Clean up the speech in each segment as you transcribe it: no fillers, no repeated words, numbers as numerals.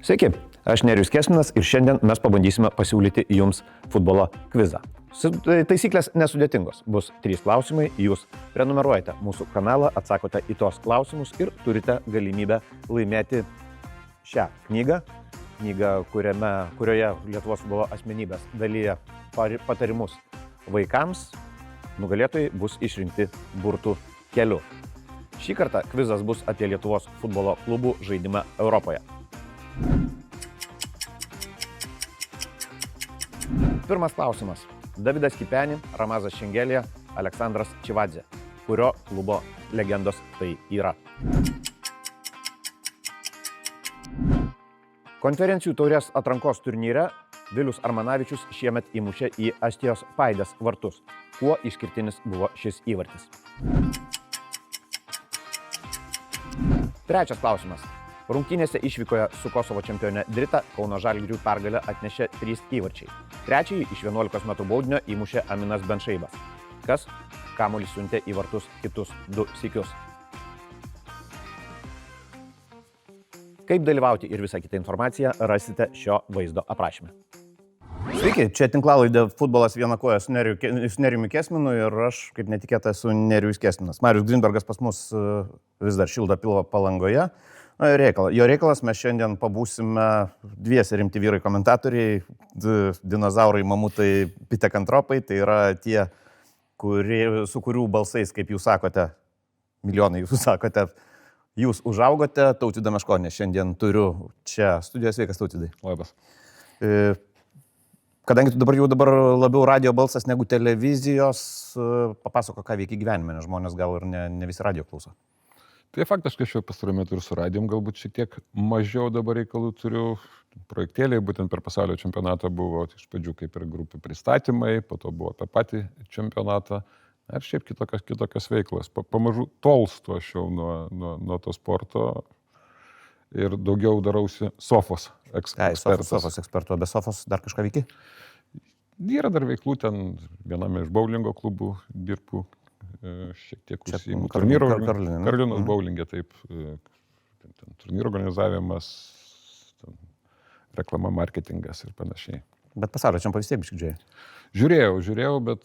Sveiki, aš Nerijus Kesminas ir šiandien mes pabandysime pasiūlyti jums futbolo kvizą. Taisyklės nesudėtingos. Bus 3 klausimai, jūs prenumeruojate mūsų kanalą, atsakote į tos klausimus ir turite galimybę laimėti šią knygą, kurioje Lietuvos futbolo asmenybės dalyja patarimus vaikams. Nugalėtojai bus išrinkti burtų keliu. Šį kartą kvizas bus apie Lietuvos futbolo klubų žaidimą Europoje. Pirmas klausimas. Davidas Kipenį, Ramazas Šengelija, Aleksandras Čivadzė. Kurio klubo legendos tai yra? Konferencijų taurės atrankos turnyre Vilius Armanavičius šiemet įmušė į Astijos Paidės vartus. Kuo išskirtinis buvo šis įvartis? Trečias klausimas. Rungtynėse išvykoje su Kosovo čempione Drita Kauno Žalgiriui pergalę atnešė 3 įvarčiai. Trečiąjį iš 11 metrų baudinio įmušė Aminas Benšeibas. Kas kamuolį siuntė į vartus kitus 2 sykius? Kaip dalyvauti ir visą kitą informaciją rasite šio vaizdo aprašyme. Sveiki, čia tinklalaidė Futbolas viena koja su Nerijumi Kesminu ir aš, kaip netikėta, esu Nerijus Kesminas. Marius Grinbergas pas mus vis dar šildo pilvą Palangoje. Jo reikalas, mes šiandien pabūsime dviesi rimti vyrai komentatoriai, dinozaurai, mamutai, pitekantropai, tai yra tie, su kurių balsais, kaip jūs sakote, milijonai jūs sakote, jūs užaugote. Tautvydą Meškonį šiandien turiu čia studijos. Sveikas, Tautvydai. Labas. Kadangi tu dabar labiau radio balsas negu televizijos, papasako, ką veikia gyvenime, nes žmonės gal ir ne visi radio klauso. Tai faktiškai aš jau pastaruoju metu ir su radijom galbūt šiek tiek mažiau dabar reikalų turiu. Projektėliai būtent per pasaulio čempionatą buvo iš pradžių kaip ir grupių pristatymai, po to buvo apie patį čempionatą ir šiaip kitokios veiklos. Pamažu tolstu aš jau nuo to sporto ir daugiau darausi sofos ekspertas. Sofos ekspertų, be sofos dar kažką veiki? Yra dar veiklų ten, viename iš bowlingo klubų dirbu. Šiek tiek užsiimu Karolinos bowlingė, taip, turnyrų organizavimas, reklama, marketingas ir panašiai. Bet pasaulio čempionatą vis tiek biškį žiūrėjai? Žiūrėjau, bet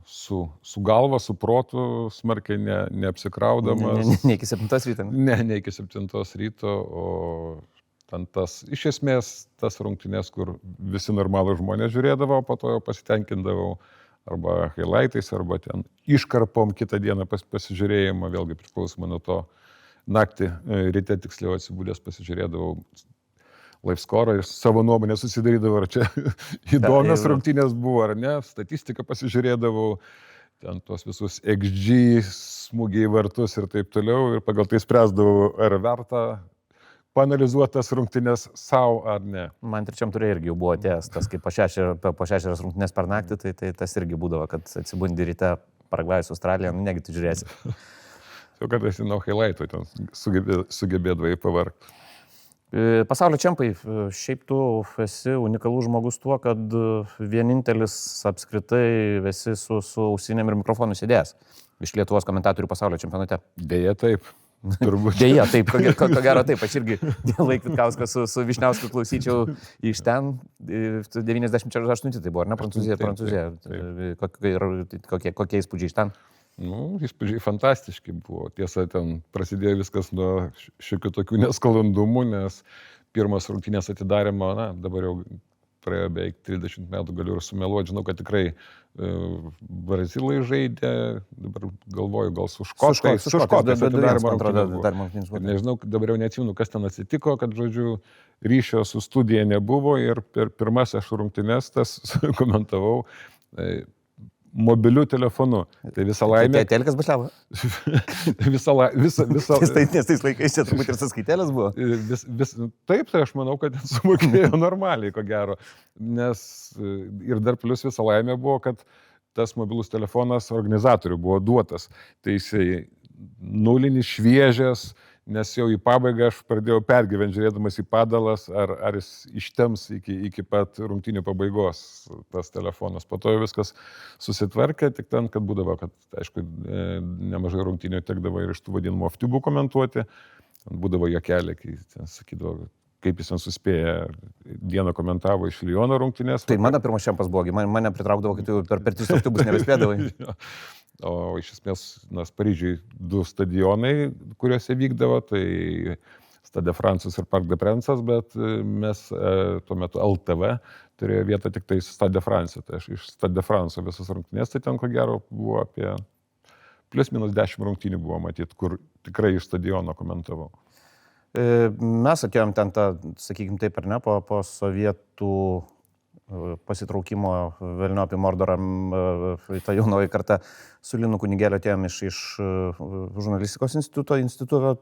su galva, su protu, smarkiai neapsikraudamas. Ne iki 7 ryto? Ne iki 7 ryto, o ten iš esmės tas rungtynės, kur visi normalūs žmonės žiūrėdavo, po to jau pasitenkindavau arba highlightais, arba ten iškarpom kitą dieną pasižiūrėjimą, vėlgi priklausomai nuo to naktį, ryte tiksliau atsibūdęs pasižiūrėdavau live score ir savo nuomonę susidarydavau, ar čia įdomios rungtynės buvo, ar ne, statistiką pasižiūrėdavau, ten tuos visus XG, smūgiai vartus ir taip toliau, ir pagal tai spręsdavau, ar verta paanalizuotas rungtynės savo ar ne. Man trečiam turė irgi jau buvo atėjęs tas, kaip po 6 rungtynės per naktį, tai tas irgi būdavo, kad atsibundi ryte Paragvajus, Australija, negi tu žiūrėsi. Jau kartais nuo highlightų ten sugebėdavai pavargti. Pasaulio čempai, šiaip tu esi unikalus žmogus tuo, kad vienintelis apskritai esi su ausinėm ir mikrofonu sėdėjęs iš Lietuvos komentatorių pasaulio čempionate. Deja, taip. Deja, taip, ko gero taip, aš irgi Laikvitkauską su Višniausku klausyčiau iš ten, 98 tai buvo, ar ne, Prancūzija. Kokie įspūdžiai iš ten? Įspūdžiai fantastiški buvo. Tiesa, ten prasidėjo viskas nuo šiokių tokių nesklandumų, nes pirmas rungtynės atidarimo, dabar jau praėjo beveik 30 metų, galiu ir sumeluoti, žinau, kad tikrai brazilai žaidė, dabar galvoju, gal su škotais. Su škotais atidarimo rungtynės. Nežinau, dabar jau neatsimenu, kas ten atsitiko, kad, žodžiu, ryšio su studija nebuvo ir per pirmasias rungtynės tas komentavau mobiliu telefonu. Tai visą laimę. Telkas bašliavo? Nes tais laikais čia turbūt ir sąskaitėlės buvo. Taip, tai aš manau, kad sumokėjo normaliai, ko gero. Nes ir dar plus visą laimę buvo, kad tas mobilus telefonas organizatorių buvo duotas. Tai jisai nulinis, šviežias, nes jau į pabaigą aš pradėjau pergyventi, žiūrėdamas į padalas, ar jis ištems iki pat rungtynių pabaigos tas telefonas. Po to viskas susitvarkė, tik ten, kad būdavo, kad, aišku, nemažai rungtynių tekdavo ir iš tų vadinamų off-tubų komentuoti. Būdavo juokelė, kai ten sakydavo, kaip jis ten suspėja, dieną komentavo iš Lyono rungtynės. Tai mano pirmas šempas buvo, mane pritraukdavo, kad tu per 3 autobus nebespėdavai. O iš esmės, Paryžiui 2 stadionai, kuriuose vykdavo, tai Stade Francis ir Parc de Princes, bet mes tuo metu LTV turėjo vietą tik tai Stade France. Tai aš iš Stade France visas rungtynės, tai ten ko gero buvo apie plius minus 10 rungtynių buvo matyti, kur tikrai iš stadiono komentavau. Mes atėjom ten, sakykime taip ar ne, po sovietų pasitraukimo velniop į Mordorą, tą jaunoji kartą su Linu Kunigėliu atėjom iš žurnalistikos instituto,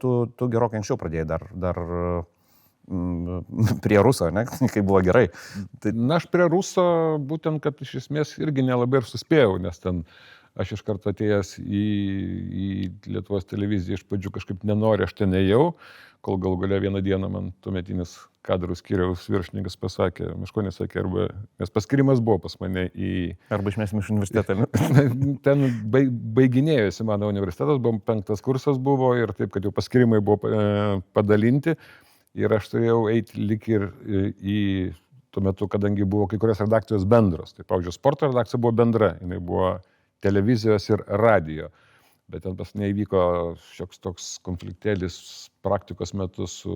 tu gerokai anksčiau pradėjai dar prie Ruso, ne, kai buvo gerai. Tai... Na, aš prie Ruso būtent, kad iš esmės irgi nelabai ir suspėjau, nes ten aš iš karto atėjęs į Lietuvos televiziją iš pradžių kažkaip nenori, aš ten ėjau, kol gal galia vieną dieną man tuometinis kadrų skyriaus viršininkas pasakė, Miškonis sakė, nes paskirimas buvo pas mane į... Arba išmesim iš universitetą. Ten baiginėjosi mano universitetas, 5 kursas buvo ir taip, kad jau paskirimai buvo padalinti ir aš turėjau eiti lik ir į... Tuo metu, kadangi buvo kai kurios redakcijos bendros, tai pavyzdžiui, sporto redakcija buvo bendra, jinai buvo televizijos ir radijo. Bet ten pas neįvyko šioks toks konfliktėlis praktikos metu su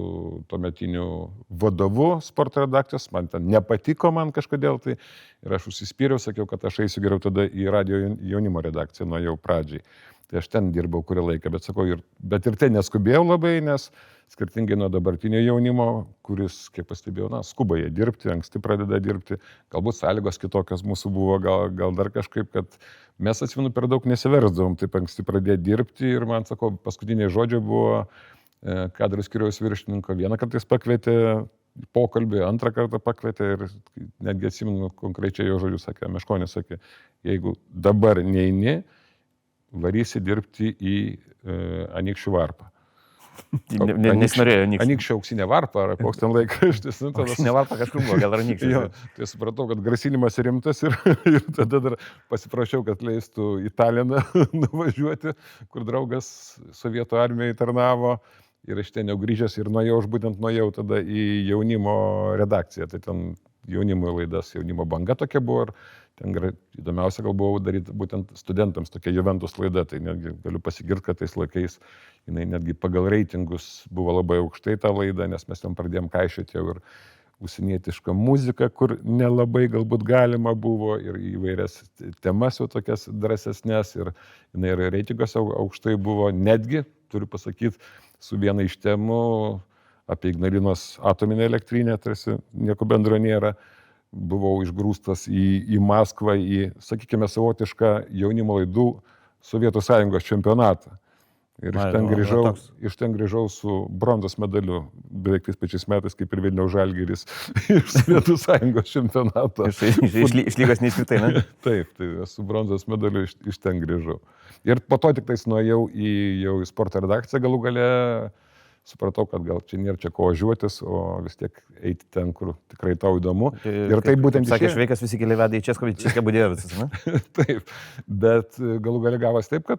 tuometiniu vadovu sporto redakcijos. Man ten nepatiko kažkodėl tai. Ir aš užsispyriau, sakiau, kad aš eisiu geriau tada į radio jaunimo redakciją nuo jau pradžiai. Tai aš ten dirbau kurį laiką, bet sakau, bet ir tai neskubėjau labai, nes skirtingai nuo dabartinio jaunimo, kuris, kaip pastebėjau, skuba jie dirbti, anksti pradeda dirbti, galbūt sąlygos kitokios mūsų buvo, gal dar kažkaip, kad mes atsimenu per daug nesiversdavom, taip anksti pradėti dirbti ir man, sakau, paskutiniai žodžiai buvo kadrų skyriaus viršininko, vieną kartą jis pakvietė pokalbį, antrą kartą pakvietė ir netgi atsimenu konkrečiai jo žodžius, sakė, Meškonis sakė, jeigu dabar neini, varysi dirbti į Anykščių varpą. Nesinorėjo Anykščių. Anykščių auksinė varpa, ar koks ten laikraštis. Auksinė varpa kažkur buvo, gal Anykščių. Tai supratau, kad grasinimas rimtas ir tada dar pasiprašiau, kad leistų į Taliną nuvažiuoti, kur draugas Sovietų armijoje tarnavo. Ir iš ten jau grįžęs ir aš būtent nuėjau tada į jaunimo redakciją. Tai ten jaunimo laidas, jaunimo banga tokia buvo. Ir ten įdomiausia gal buvo daryti būtent studentams tokia Juventus laida. Tai netgi galiu pasigirti, kad tais laikais jinai netgi pagal reitingus buvo labai aukštai ta laida, nes mes ten pradėjom kaišioti jau ir užsienietišką muziką, kur nelabai galbūt galima buvo ir įvairias temas jau tokias drąsesnės ir jinai ir reitinguose aukštai buvo. Netgi, turiu pasakyti, su viena iš temų apie Ignalinos atominę elektrinę, tarsi nieko bendro nėra, buvau išgrūstas į Maskvą, į, sakykime, savotišką jaunimo laidų Sovietų Sąjungos čempionatą. Ir iš ten grįžau su bronzos medaliu, beveik tais pačiais metais, kaip ir Vilniaus Žalgiris iš Sovietų Sąjungos čempionato. Iš lygos neįskritai, ne? Taip, tai su bronzos medaliu iš ten grįžau. Ir po to tik tais nuėjau į sporto redakciją, galų gale supratau, kad gal čia nėra čia ko važiuotis, o vis tiek eiti ten, kur tikrai tau įdomu. Ir tai būtent... Sakė, šveikas visi keliai veda į Česką Budėjovicas, ne? Taip, bet galų gale gavas taip, kad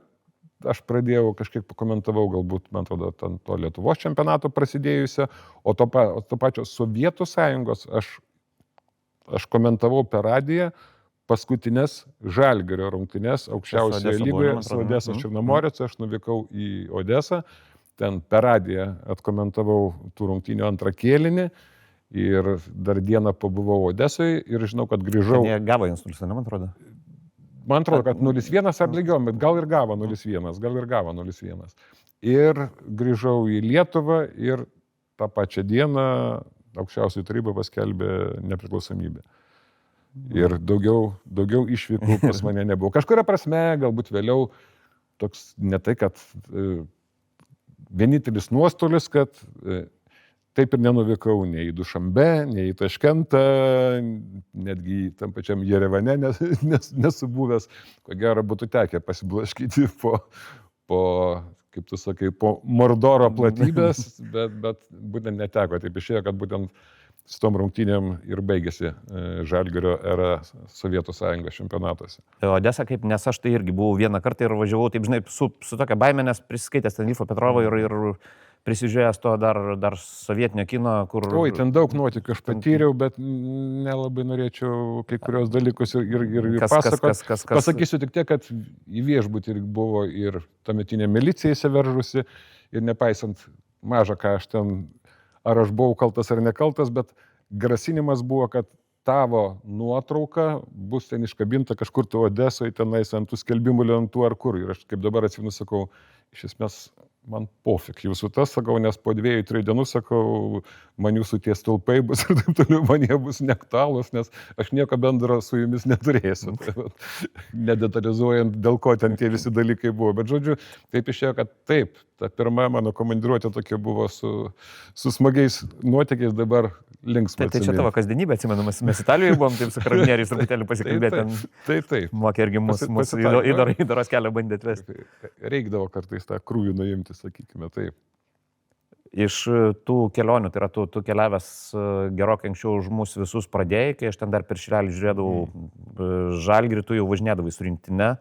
aš pradėjau kažkiek pakomentavau, galbūt, man atrodo, to Lietuvos čempionato prasidėjusio, o to pačio Sovietų Sąjungos aš komentavau per radiją paskutinės Žalgirio rungtynes aukščiausioje lygoje su Odesos Černomorets. Aš nuvykau į Odesą, ten per radiją atkomentavau tų rungtynių antrą kėlinį ir dar dieną pabuvau Odesoje ir žinau, kad grįžau. Jie gavo jums 0, man atrodo. Man atrodo, kad 0-1 ar lygiau, bet gal ir gavo 0-1. Ir grįžau į Lietuvą ir tą pačią dieną aukščiausioji taryba paskelbė nepriklausomybę. Ir daugiau išvykų pas mane nebuvo. Kažkuria prasme, galbūt vėliau, toks ne tai, kad vienintelis nuostolis, kad taip ir nenuvykau nei į Dušanbę, nei į Taškentą, netgi tam pačiam Jerevane nesu buvęs. Ko gero būtų tekę pasiblaškyti po, kaip tu sakai, po Mordoro platybės, bet būtent neteko. Taip išėjo, kad būtent su tom rungtynėm ir baigėsi Žalgirio era Sovietų Sąjungos čempionatuose. Odesa kaip, nes aš tai irgi buvau vieną kartą ir važiavau, taip žinai, su tokia baime, nes prisiskaitęs ten Ilfo Petrovo ir prisižiūrėjęs to dar sovietinio kino, kur... Oi, ten daug nuotykių aš patyriau, bet nelabai norėčiau kai kurios dalykus ir pasakot. Pasakysiu tik tiek, kad į viešbutį buvo ir tuometinė milicija įsiveržusi ir nepaisant mažą ką aš ten, ar aš buvau kaltas ar nekaltas, bet grasinimas buvo, kad tavo nuotrauka bus ten iškabinta kažkur tu Odesoje, tenais ant tų skelbimų lentų ar kur. Ir aš kaip dabar atsimenu sakau, iš esmės man pofik jūsų tas, sakau, nes po 2-3 dienų, sakau, man jūsų tie stulpai bus ir taip toliau, man jie bus neaktualūs, nes aš nieko bendro su jumis neturėsiu. Tai, nedetalizuojant, dėl ko ten tie visi dalykai buvo. Bet žodžiu, taip išėjo, kad taip, ta pirma mano komandiruotė tokia buvo su smagiais nuotykiais, dabar linksma. Tai čia tavo kasdienybė, atsimenu, mes Italijoje buvom, taip su karabinieriais truputėlį pasikalbėti. Taip. Mokė irgi mūsų įdaros kelią bandė atvesti. Reikdavo kartais tą krūvį nuimti, sakykime, taip. Iš tų kelionių, tai yra tu keliavęs gerokai anksčiau už mus visus pradėjai, kai aš ten dar per šilelį žiūrėdavau Žalgirį, tu jau važinėdavai su rinktine.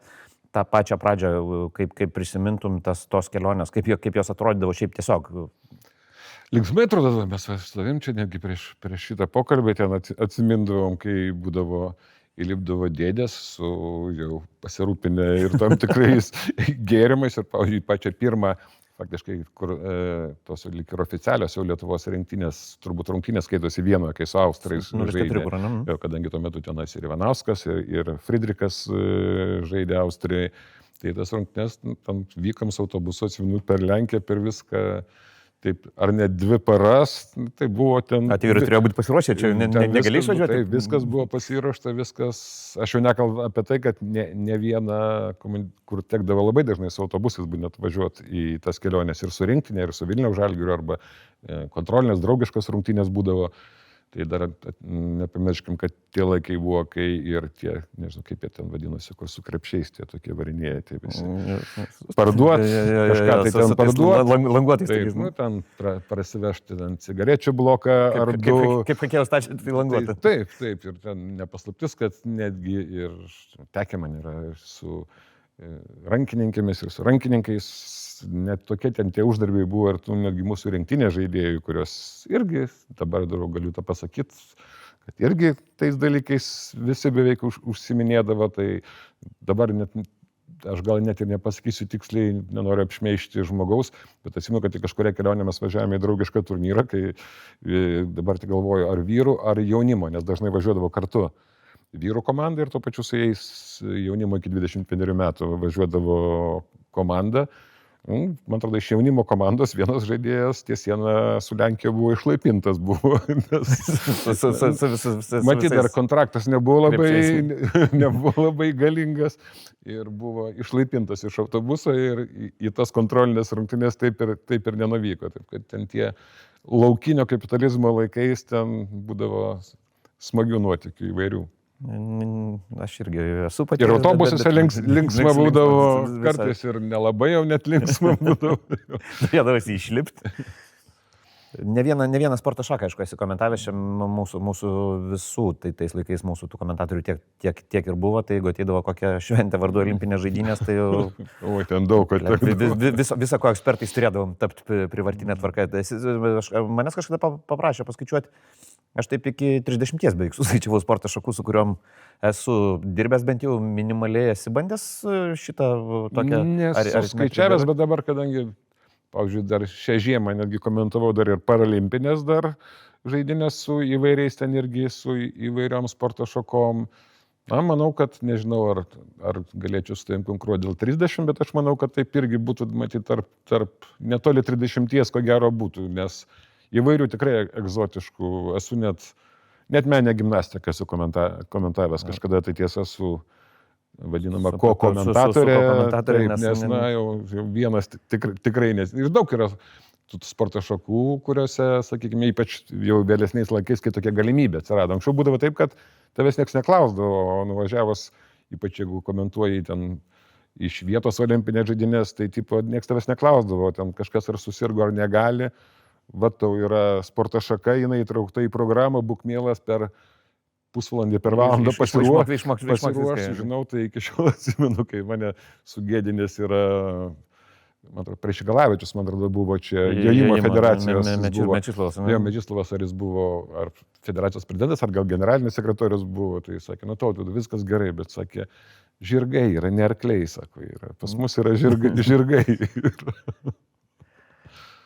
tą pačią pradžią, kaip prisimintum tos kelionės, kaip jos atrodydavo šiaip tiesiog? Linksmai atrodo, mes su tavim čia netgi prieš šitą pokalbį ten atsimindavom, kai būdavo įlipdavo dėdės su jau pasirūpinę ir tam tikrais gėrimais ir, pavyzdžiui, pačią pirmą, faktiškai, kur tos lyg ir oficialios jau Lietuvos rinktinės, turbūt rungtynės skaitosi vieno, kai su Austrais žaidė, kadangi tuo metu tenas ir Ivanauskas, ir Friedrichas žaidė Austrijoje, tai tas rungtynės, tam vykams autobusu atsiminu per Lenkiją, per viską. Taip, ar net 2 paras, tai buvo ten... Vyrai turėjo būti pasiruošę, čia negali išvažiuoti? Taip, viskas buvo pasiruošta, viskas... Aš jau nekalbu apie tai, kad ne vieną, kur tekdavo labai dažnai su autobusais būtent važiuoti į tas keliones ir su rinktinė, ir su Vilniaus Žalgiriu, arba kontrolinės, draugiškos rungtynės būdavo. Tai dar nepamirškim, kad tie laikai buvo, kai ir tie, nežinau, kaip jie ten vadinosi, kur su krepšiais tie tokie varinėjai, tai visi parduot, kažką tai ten parduot. Languotais. Taip, ten prasivežti ten cigarečių bloką ar du. Kaip reikėjo stačiant į languotą. Taip, ir ten nepaslaptis, kad netgi ir tekę man yra su rankininkėmis ir su rankininkais, net tokie ten tie uždarbiai buvo ir tų netgi mūsų rinktinė žaidėjų, kurios irgi, dabar galiu tą pasakyti, kad irgi tais dalykais visi beveik užsiminėdavo, tai dabar net, aš gal net ir nepasakysiu tiksliai, nenoriu apšmeižti žmogaus, bet atsimenu, kad į kažkurią kelionę mes važiavome į draugišką turnyrą, kai dabar tik galvoju, ar vyrų, ar jaunimo, nes dažnai važiuodavo kartu. Vyrų komanda ir tuo pačiu su jais jaunimo iki 21 metų važiuodavo komanda. Man atrodo, iš jaunimo komandos vienas žaidėjas ties sieną su Lenkija buvo išlaipintas. Matyt, dar kontraktas nebuvo labai galingas ir buvo išlaipintas iš autobuso ir į tas kontrolinės rungtynės taip ir nenuvyko. Taip, kad ten tie laukinio kapitalizmo laikais ten būdavo smagių nuotykių įvairių. Aš irgi esu patyręs. Ir autobusuose linksma būdavo, kartais ir nelabai jau net linksma būdavo. Norėdavosi išlipti. Ne vieną sporto šaką, aišku, esi komentavęs, čia mūsų visų, tai tais laikais mūsų tų komentatorių tiek ir buvo, tai jeigu ateidavo kokią šventę vardu olimpinės žaidynės, tai jau... Oi, ten daug, kad visą ko ekspertais turėdavom tapti privartinę tvarką. Manęs kažkada paprašė paskaičiuoti. Aš taip iki 30 beveik suskaičiavau sporto šakų, su kuriuom esu dirbęs, bent jau minimaliai esi bandęs šitą tokią... Nesu skaičiavęs, bet dabar, kadangi, pavyzdžiui, dar šią žiemą netgi komentavau dar ir paralimpinės dar žaidynės su įvairiais ten irgi, su įvairiom sporto šakom. Na, manau, kad, nežinau, ar galėčiau su tavim konkuruoti dėl 30, bet aš manau, kad taip irgi būtų, matyti, tarp netoli 30, ko gero būtų, nes įvairių tikrai egzotiškų, esu net meninę gimnastiką esu komentavęs, kažkada tai tiesa su vadinama komentatorė, nes, na, jau vienas tikrai, nes ir daug yra sporto šakų, kuriuose, sakykime, ypač jau vėlesniais laikais, kai tokia galimybė atsirado. Anksčiau būdavo taip, kad tavęs nieks neklausdavo, o nuvažiavus, ypač jeigu komentuoji ten iš vietos olimpinės žaidynės, tai tipo nieks tavęs neklausdavo, ten kažkas ar susirgo ar negali. Va tau yra sporto šaka, jinai įtraukta į programą, būk mielas per pusvalandį, per valandą pasiruošti, žinau, tai iki šiol atsimenu, kai mane sugėdinės yra man atrodo, prieš Galavičius, man atrodo, buvo čia jojimo federacijos. Mečislovas. Jo, Mečislovas, ar jis buvo, ar federacijos prezidentas, ar gal generalinis sekretorius buvo, tai sakė, nu tautų, viskas gerai, bet sakė, žirgai yra, ne arkliai, sako, yra. Pas mus yra žirgai.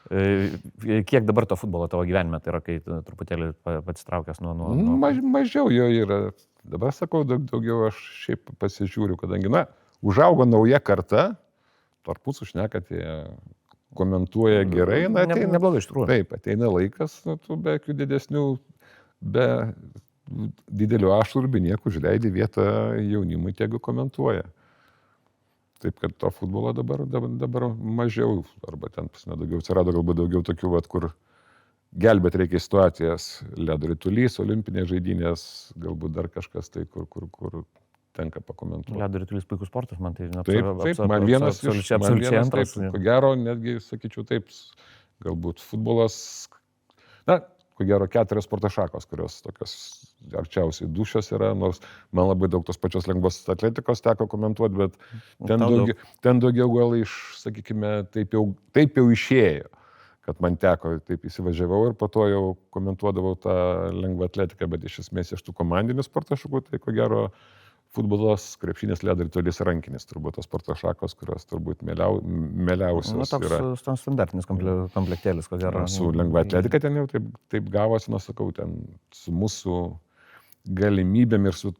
Kiek dabar to futbolo tavo gyvenime, tai yra, kai truputėlį pasitraukęs nuo... Mažiau jo yra. Dabar sakau, daugiau aš šiaip pasižiūriu, kadangi, užaugo nauja karta, tarpusų šneka, tie komentuoja gerai. Neblogai iš tikrųjų. Taip, ateina laikas, tu be jokių didesnių, be didelių ašarų, be nieko užleidi vietą jaunimui, tegu komentuoja. Taip, kad to futbolo dabar mažiau, arba ten nedaugiau, atsirado galbūt daugiau tokių, kur gelbėt reikia situacijas, ledo ritulys, olimpinės žaidynės, galbūt dar kažkas tai, kur tenka pakomentuoti. Ledo ritulys puikus sportas, man tai taip, man vienas antras. Ko gero, netgi, sakyčiau, taip, galbūt futbolas, ko gero 4 sporto šakos, kurios tokios arčiausiai dušios yra, nors man labai daug tos pačios lengvos atletikos teko komentuoti, bet ten daugiau gal sakykime, taip jau išėjo, kad man teko, taip įsivažiavau ir po to jau komentuodavau tą lengvą atletiką, bet iš esmės iš tų komandinių sporto šakų, tai ko gero futbolas, krepšinis, ledo ritulys, rankinis, turbūt tos sporto šakos, kurios turbūt mieliausios yra. Toks standartinis komplektėlis, ko gero. Su lengva atletika ten jau taip gavosi, sakau, ten su mūsų galimybėm ir su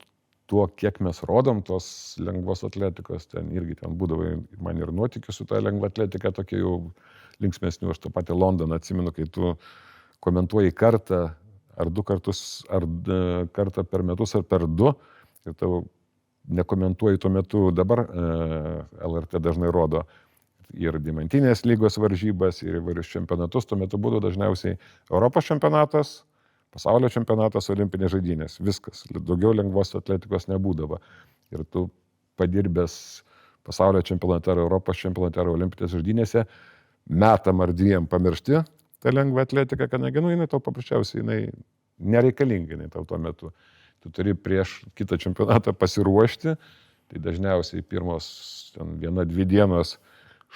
tuo, kiek mes rodom tos lengvos atletikos, ten irgi ten būdavo man ir nuotykių su ta lengva atletika, tokie jau linksmesnių, aš tą patį Londoną atsimenu, kai tu komentuoji kartą ar 2 kartus, ar kartą per metus, ar per 2, ir tau nekomentuoji tuo metu, dabar LRT dažnai rodo ir diamantinės lygos varžybas, ir įvairius čempionatus, tuo metu būdavo dažniausiai Europos čempionatas, pasaulio čempionatas, olimpinės žaidynės, viskas, daugiau lengvos atletikos nebūdavo. Ir tu padirbęs pasaulio čempionate ar Europos čempionate ar olimpinės žaidynėse, metam ar 2 pamiršti tą lengvą atletiką, kadangi, jinai tau paprasčiausiai, jinai nereikalinga, jinai tau tuo metu. Tu turi prieš kitą čempionatą pasiruošti, tai dažniausiai pirmos 1-2 dienos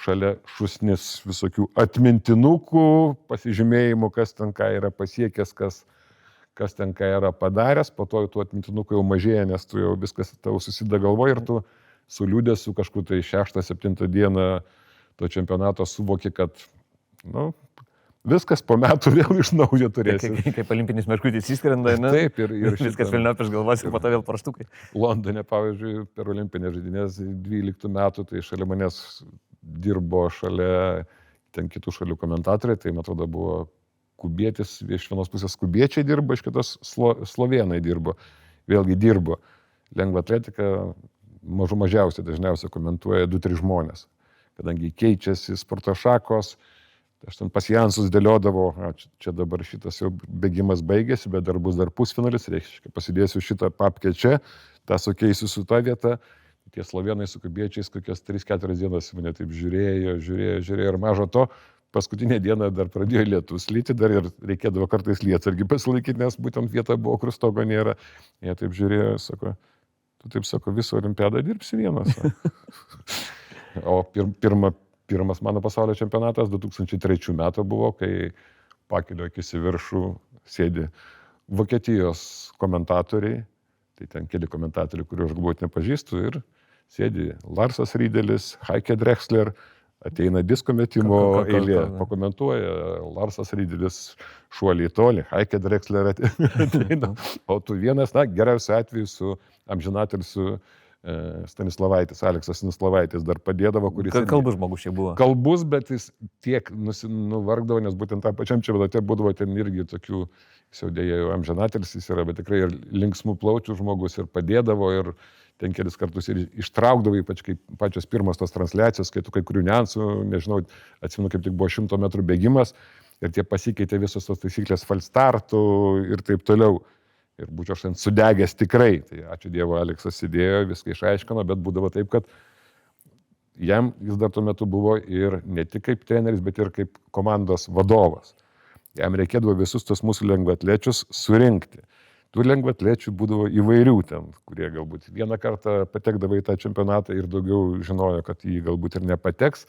šalia šūsnis visokių atmintinukų, pasižymėjimų, kas ten ką yra pasiekęs, kas ten ką yra padaręs, po to tų atmintinukų jau mažėja, nes tu jau viskas tau susideda galvoje ir tu su liūdėsiu kažkur tai 6-7 dieną to čempionato suvoki, kad viskas po metų vėl iš naujo turėsi. Kaip olimpinis meškutis įskrenda, Taip, ir viskas vėl prieš galvos ir po to vėl praštukai. Londone, pavyzdžiui, per olimpinės žaidynės 12 metų, tai šalia manęs dirbo šalia ten kitų šalių komentatoriai, tai man atrodo buvo kubietis, iš vienos pusės kubiečiai dirbo, iš kitos slovėnai dirbo, vėlgi dirbo. Lengva atletika mažiausiai dažniausiai komentuoja 2-3 žmonės, kadangi keičiasi sporto šakos. Aš ten pasijansus dėliodavau, čia dabar šitas jau bėgimas baigėsi, bet dar bus dar pusfinalis, reiškia, pasidėsiu šitą papkę čia, tą sukeisiu su ta vieta. Tie slovėnai su kubiečiais kokias 3-4 dienas mane taip žiūrėjo ir mažo to, paskutinę dieną dar pradėjo lietus lyti, dar ir reikėdavo kartais lietsargį pasilaikyti, nes būtent vieta buvo, kur stogo nėra. Jie taip žiūrėjo, sako, tu taip sako, visą olimpiadą dirbsi vienas. O pirmas mano pasaulio čempionatas 2003 metų buvo, kai pakeliu akis į viršų sėdi Vokietijos komentatoriai, tai ten keli komentatoriai, kuriuos aš galbūt nepažįstu, ir sėdi Larsas Rydelis, Heike Drexler, ateina disko metimo eilė, pakomentuoja, Larsas Rydelis šuolį į tolį, Heike Drexler ateina, o tu vienas, geriausiu atveju su amžinatilsiu Stanislavaitis, Aleksas Stanislavaitis dar padėdavo, kuris... Kalbus žmogus čia buvo. Kalbus, bet jis tiek nuvargdavo, nes būtent tą pačiam čempionate būdavo ten irgi tokių, jis jau dėja jau amžinatilis jis yra, bet tikrai ir linksmų plaučių žmogus ir padėdavo ir ten kelis kartus ir ištraukdavo, ypač kaip pačios pirmos tos transliacijos, kai tu kai kurių niuansų, nežinau, atsimenu, kaip tik buvo 100 metrų bėgimas ir tie pasikeitė visos tos taisyklės falstartų ir taip toliau. Ir būčiau aš ten sudegęs tikrai. Tai ačiū Dievo, Aleksas sėdėjo, viską išaiškino, bet būdavo taip, kad jam jis dar tuo metu buvo ir ne tik kaip treneris, bet ir kaip komandos vadovas. Jam reikėdavo visus tos mūsų lengvaatlečius surinkti. Tų lengvaatlečių būdavo įvairių ten, kurie galbūt vieną kartą patekdavo į tą čempionatą ir daugiau žinojo, kad jį galbūt ir nepateks.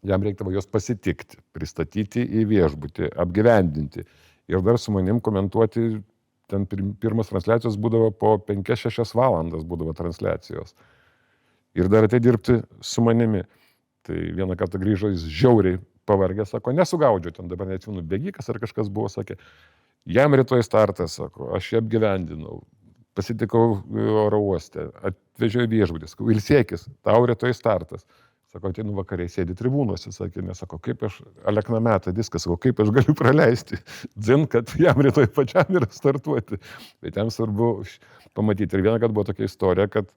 jam reikdavo juos pasitikti, pristatyti į viešbutį, apgyvendinti. Ir dar su manim komentuoti, ten pirmas transliacijos būdavo po 5-6 valandas būdavo transliacijos. Ir dar atėjo dirbti su manimi. Tai vieną kartą grįžo jis žiauriai pavargęs, sako, nesugaudžiu, ten dabar neatsimenu, bėgikas ar kažkas buvo, sakė, jam rytoj startas, sako, aš jį apgyvendinau, pasitikau oro uoste, atvežiau į viešbutį, sakau, ilsėkis, tau rytoj startas. Sako, ateinu vakariai, sėdi tribūnuose, sakė, nesako, kaip aš, alekna metą diską, sako, kaip aš galiu praleisti, dzin, kad jam rytoj pačiam yra startuoti. Bet jam svarbu pamatyti. Ir vieną kartą buvo tokia istorija, kad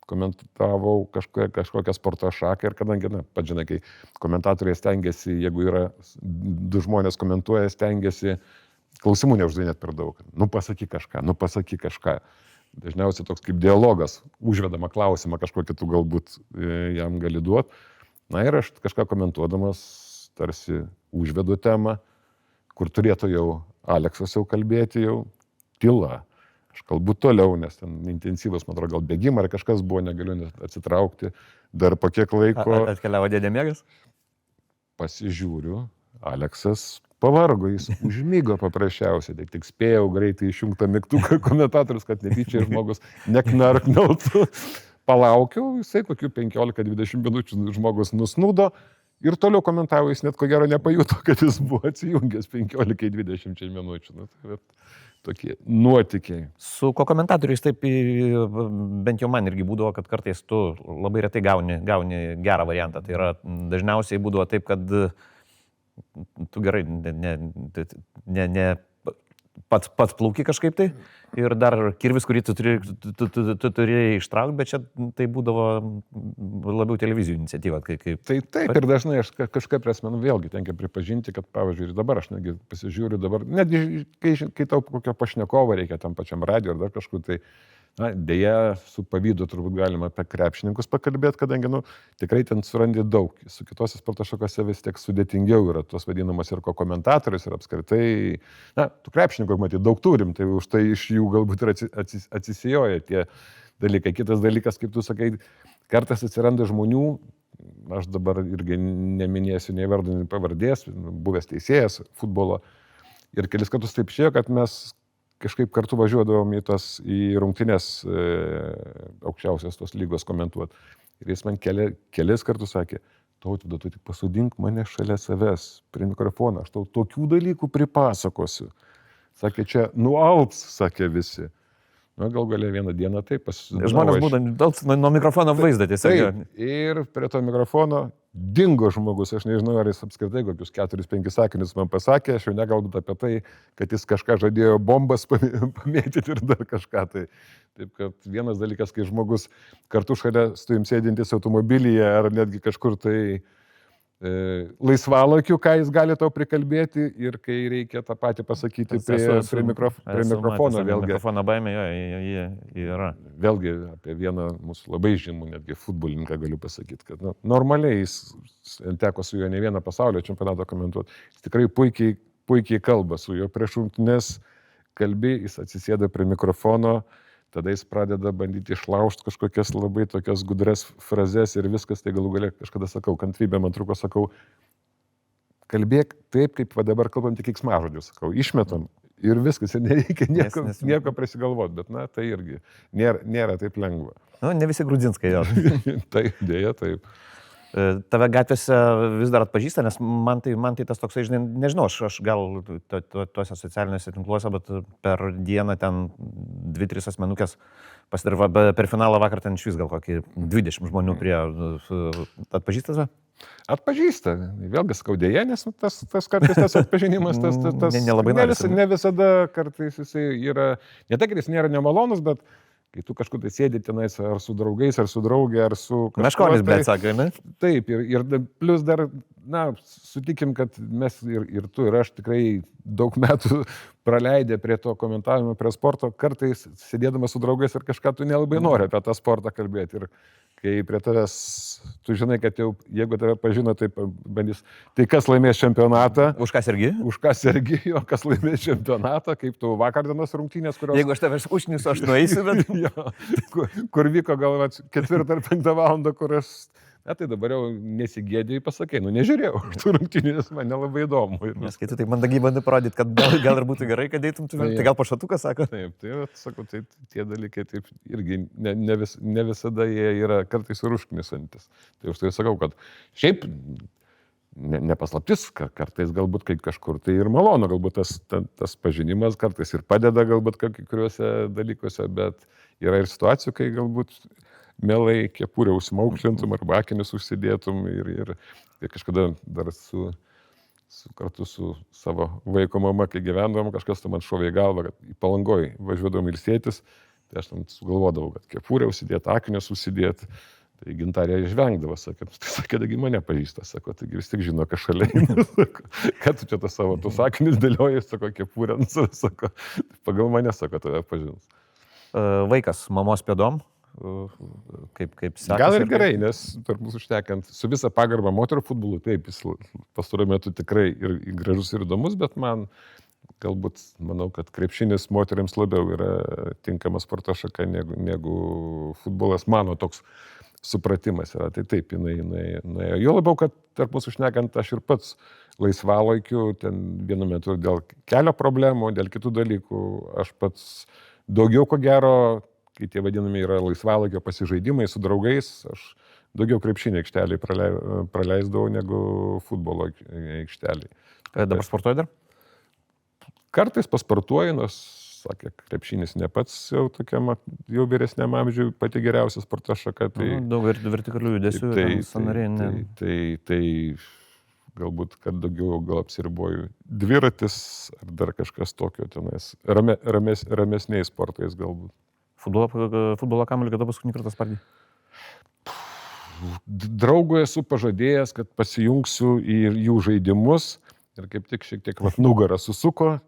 komentavau kažkokią sporto šaką ir kadangi, na, pats žinai, kai komentatoriai stengiasi, jeigu yra du žmonės komentuoja, stengiasi klausimų neuždavinėt per daug. Nu pasakyk kažką. Dažniausiai toks kaip dialogas, užvedama klausimą kažkokį tu galbūt jam gali duoti. Na ir aš kažką komentuodamas tarsi užvedu temą, kur turėtų jau Aleksas jau kalbėti, jau tyla. Aš kalbu toliau, nes ten intensyvus, man atrodo, gal bėgimą ar kažkas buvo, negaliu net atsitraukti. Dar po kiek laiko... Atkeliavo dėdė mėgas? Pasižiūriu, Aleksas pavargo, jis užmygo paprasčiausiai, tik spėjau greitai išjungtą mygtuką komentatorius, kad netyčia žmogus neknarknautų. Palaukiau, jisai kokių 15-20 minučių žmogus nusnūdo ir toliau komentavo, jis net ko gero nepajuto, kad jis buvo atsijungęs 15-20 minučių. Nu, tai tokie nuotykiai. Su ko komentatoriais taip, bent jau man irgi būdavo, kad kartais tu labai retai gauni gerą variantą. Tai yra dažniausiai būdavo taip, kad tu gerai, pats plauki kažkaip tai ir dar kirvis, kurį tu turėjai ištraukti, bet čia tai būdavo labiau televizijų iniciatyva. Tai taip ir dažnai aš kažkaip prasme, vėlgi tenkia pripažinti, kad pavyzdžiui ir dabar aš netgi pasižiūriu dabar, netgi kai tau kokio pašnekovo reikia tam pačiam radio ar dar kažkur, tai na, dėja, su pavydu turbūt galima apie krepšininkus pakalbėti, kadangi tikrai ten surandi daug. Su kitose sporto šakose vis tiek sudėtingiau yra tos vadinamas ir ko komentatorius ir apskritai, na, tų krepšininkų matyti daug turim, tai už tai iš jų galbūt ir atsisijoja tie dalykai. Kitas dalykas, kaip tu sakai, kartais atsiranda žmonių, aš dabar irgi neminėsiu nei vardo, nei pavardės, buvęs teisėjas futbolo, ir kelis kartus taip išėjo, kad mes kažkaip kartu važiuodavom į rungtynes aukščiausios tos lygos komentuoti. Ir jis man kelis kartus sakė, Tautvyda, tu tik pasodink mane šalia savęs prie mikrofono, aš tau tokių dalykų pripasakosiu. Sakė, čia nualps, sakė visi. Na, gal galia vieną dieną taip pasidarau. Žmonės būdami daug nuo mikrofono vaizdą tiesiog. Taip, ir prie to mikrofono dingo žmogus, aš nežinau, ar jis apskritai kokius 4-5 sakinius man pasakė, aš jau negalbūt apie tai, kad jis kažką žadėjo bombas pamėtyti ir dar kažką. Taip, kad vienas dalykas, kai žmogus kartu šalia su jums sėdintis automobilyje ar netgi kažkur tai laisvalaikiu, ką jis gali tau prikalbėti ir kai reikia tą patį pasakyti prie mikrofono. Vėlgi, mikrofono baimė, jo, yra. Vėlgi apie vieną mūsų labai žymų netgi futbolininką galiu pasakyti, kad normaliai jis teko su juo ne vieną pasaulio čempionatą komentuoti. Jis tikrai puikiai kalba su juo prieš rungtynes, kalbi, jis atsisėda prie mikrofono, tada jis pradeda bandyti išlaužti kažkokias labai tokias gudres frazes ir viskas, tai galų galia kažkada sakau, kantrybė man truko, sakau, kalbėk taip, kaip dabar kalbam tik keiksmažodžius, sakau, išmetam ir viskas, ir nereikia nieko prisigalvoti, bet na, tai irgi nėra taip lengva. Nu, ne visi Grudzinskai jo. Tai dėja, taip. Tave gatvėse vis dar atpažįsta, nes man tai tas toksai, žinai, nežinau, aš gal tuose socialiniuose tinkluose, bet per dieną ten 2-3 asmenukės pasidarva, per finalą vakar ten iš vis gal kokį 20 žmonių prie atpažįsta tave? Atpažįsta, vėlgi skaudėja, nes tas kartais tas atpažinimas, ne visada kartais jisai yra, ne tai, kad jis nėra nemalonus, bet kai tu kažkur tai sėdi tenais ar su draugais, ar su draugė, ar su... Meškonis, bet sakai, ne? Taip, ir plus dar, na, sutikim, kad mes ir tu, ir aš tikrai daug metų praleidę prie to komentavimo, prie sporto, kartais sėdėdamas su draugais ar kažką tu nelabai nori apie tą sportą kalbėti. Ir kai prie tavęs, tu žinai, kad jau, jeigu tave pažino, tai bandys, tai kas laimės čempionatą? Už ką sergi? Už ką sergi, jo, kas laimės čempionatą, kaip tu vakar dienos rungtynės, kurios... Jeigu aš tavęs užnysiu, aš nueisiu, bet... Jo, kur vyko gal 4 ar 5 valandą, kur Tai dabar jau nesigėdėjai pasakai, nežiūrėjau, tų rungtynių, nes man nelabai įdomu. Nes kai tu taip mandagiai bandai parodyti, kad gal ir būtų gerai, kad eitum, tai gal pašatukas sako. Taip, sakau, tai tie dalykai taip irgi ne visada jie yra kartais ir užknisantis. Tai už tai sakau, kad šiaip nepaslaptis, kartais galbūt kažkur tai ir malonu, galbūt tas pažinimas kartais ir padeda galbūt kai kuriuose dalykuose, bet yra ir situacijų, kai galbūt mielai kepurę užsimaukšlintum arba akinius užsidėtum ir kažkada dar kartu su savo vaiko mama, kai gyvendavom, kažkas man šovė į galvą, kad į Palangoj važiuodavom ilsėtis, tai aš tam sugalvodavau, kad kepurę užsidėti, akinius užsidėti. Tai Gintarė išvengdavo, sakė, taigi mane pažįsta, sako, taigi vis tik žino, kad šalia, sako, kad tu čia tas savo tus akinius dėlioji, sako, kepurę, sako, pagal mane, sako, tave pažins. Vaikas mamos pėdom, kaip sekasi. Gal ir gerai, nes tarp mūsų šnekant, su visa pagarba moterų futbolui, taip, jis pastaruoju metu tikrai ir gražus ir įdomus, bet galbūt manau, kad krepšinis moteriams labiau yra tinkama sporto šaka negu futbolas, mano toks supratimas yra. Tai taip, jinai. Jo labiau, kad tarp mūsų šnekant, aš ir pats laisvalaikiu, ten vienu metu dėl kelio problemų, dėl kitų dalykų, aš pats daugiau ko gero, kai tie vadinami yra laisvalaikio pasižaidimai su draugais, aš daugiau krepšinį aikštelį praleisdavau negu futbolo aikštelį. Dabar sportuoji dar? Kartais pasportuoju, nors, sakė, krepšinis ne pats jau tokiam, jau vyresniam amžiui pati geriausia sporto šaka. Tai, daug vertikalių judesių, sanariai. Tai galbūt, kad daugiau gal apsiriboju dviratis ar dar kažkas tokio tenais, ramesniais sportais galbūt. Futbolo kamuolį kada paskutinį kartą spardį? Draugui esu pažadėjęs, kad pasijungsiu į jų žaidimus ir kaip tik šiek tiek nugarą susuko.